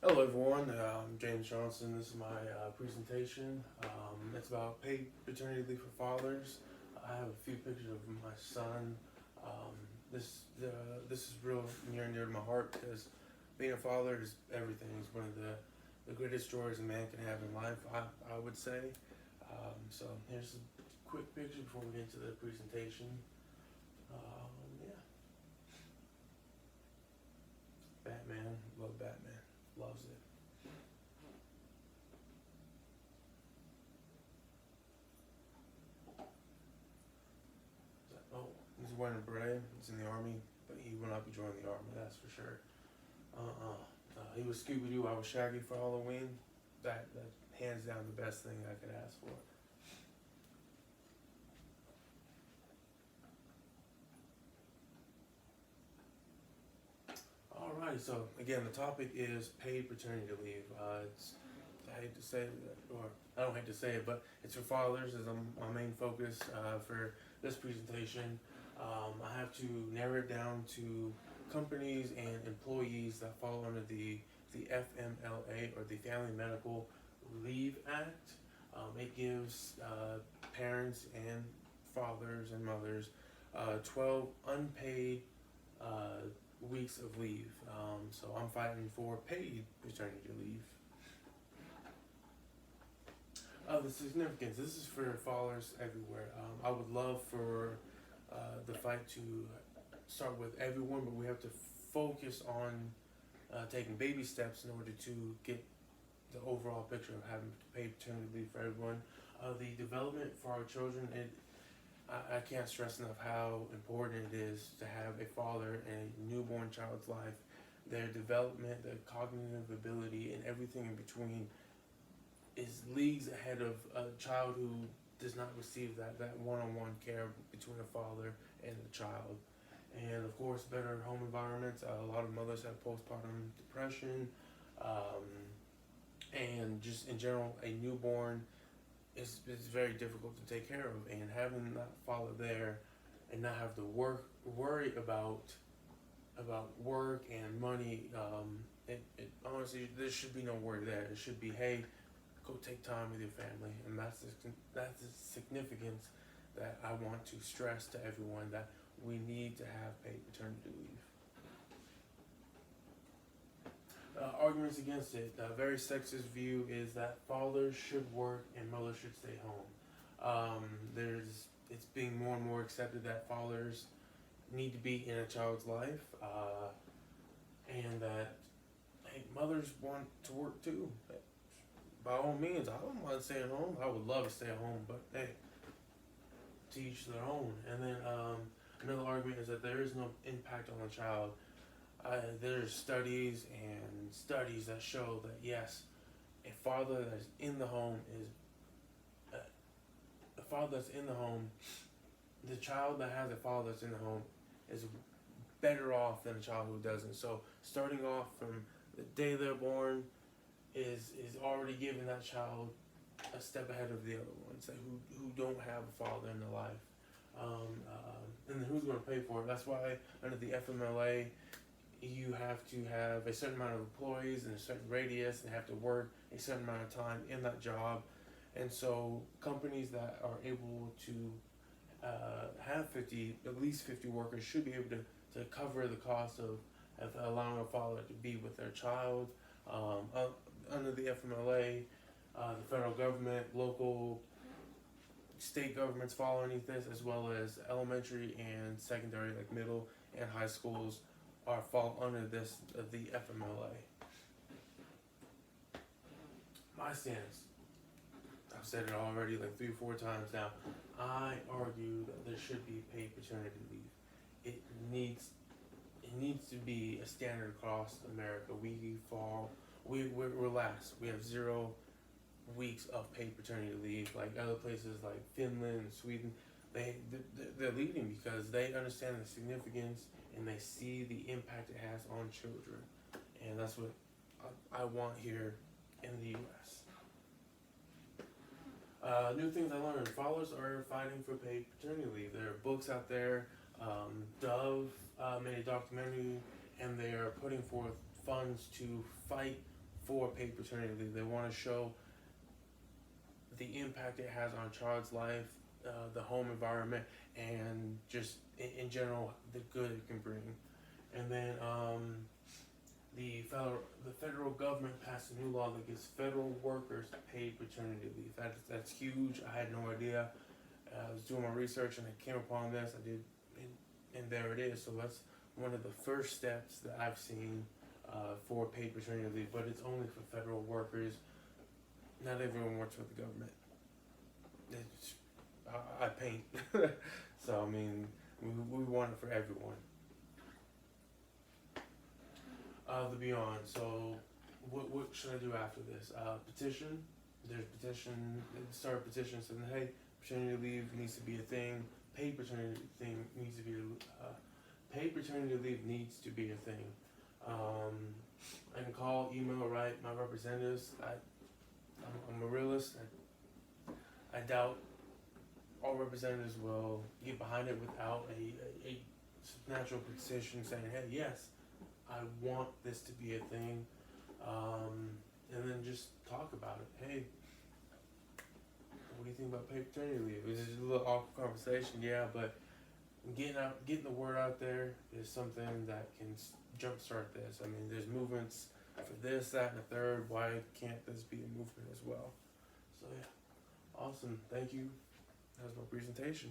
Hello everyone, I'm James Johnson. This is my presentation. It's about paid paternity leave for fathers. I have a few pictures of my son. Um, this is real near and dear to my heart because being a father is everything. It's one of the greatest joys a man can have in life, I would say. So here's a quick picture before we get into the presentation. Yeah, Batman, love Batman, loves it. Oh, he's wearing a beret. He's in the army, but he will not be joining the army. That's for sure. Uh-uh. He was Scooby Doo. I was Shaggy for Halloween. That hands down the best thing I could ask for. Alrighty. So again, the topic is paid paternity leave. I hate to say it, or I don't hate to say it, but it's for fathers as my main focus for this presentation. I have to narrow it down to companies and employees that fall under the FMLA, or the Family Medical Leave Act. It gives parents and fathers and mothers 12 unpaid weeks of leave. So I'm fighting for paid paternity leave. The significance. This is for fathers everywhere. I would love for the fight to start with everyone, but we have to focus on taking baby steps in order to get the overall picture of having to pay paternity leave for everyone. The development for our children, I can't stress enough how important it is to have a father in a newborn child's life. Their development, their cognitive ability, and everything in between is leagues ahead of a child who does not receive that one-on-one care between a father and the child. And of course, better home environments. A lot of mothers have postpartum depression, and just in general, a newborn is very difficult to take care of. And having that father there and not have to worry about work and money, it honestly, there should be no worry there. It should be, hey, go take time with your family, and that's the significance that I want to stress to everyone, that we need to have paid paternity leave. Arguments against it. A very sexist view is that fathers should work and mothers should stay home. It's being more and more accepted that fathers need to be in a child's life, and that, hey, mothers want to work too. By all means, I don't mind staying home. I would love to stay at home, but hey, to each their own. And then another argument is that there is no impact on the child. There's studies and studies that show that yes, a father that's in the home is a father that's in the home. The child that has a father that's in the home is better off than a child who doesn't. So starting off from the day they're born is already giving that child a step ahead of the other ones that who don't have a father in their life. And then who's going to pay for it? That's why under the FMLA, you have to have a certain amount of employees in a certain radius and have to work a certain amount of time in that job. And so companies that are able to have at least 50 workers should be able to cover the cost of allowing a father to be with their child. Under the FMLA, the federal government, local, state governments fall underneath this, as well as elementary and secondary, like middle and high schools, fall under this, the FMLA. My stance, I've said it already like 3 or 4 times now. I argue that there should be paid paternity leave. It needs to be a standard across America. We're last. We have 0 weeks of paid paternity leave, like other places like Finland and Sweden. They're leading because they understand the significance and they see the impact it has on children, and that's what I want here in the U.S. New things I learned. Fathers are fighting for paid paternity leave. There are books out there. Dove made a documentary, and they are putting forth funds to fight for paid paternity leave. They want to show the impact it has on a child's life, the home environment, and just in general the good it can bring. And then the federal government passed a new law that gives federal workers paid paternity leave. That's huge. I had no idea. I was doing my research and I came upon this. I did, and there it is. So that's one of the first steps that I've seen for paid paternity leave. But it's only for federal workers. Not everyone works with the government. It's, I paint, so I mean we want it for everyone. The beyond. So, what should I do after this? Petition. There's petition. Start a petition saying, hey, paternity leave needs to be a thing. Paid paternity thing needs to be. Paid paternity leave needs to be a thing. I can call, email, write my representatives. I'm a realist. I doubt all representatives will get behind it without a substantial petition saying, hey, yes, I want this to be a thing, and then just talk about it. Hey, what do you think about paid paternity leave? It was just a little awkward conversation, yeah, but getting the word out there is something that can jumpstart this. I mean, there's movements for this, that, and the third. Why can't this be a movement as well? So yeah, awesome. Thank you. That was my presentation.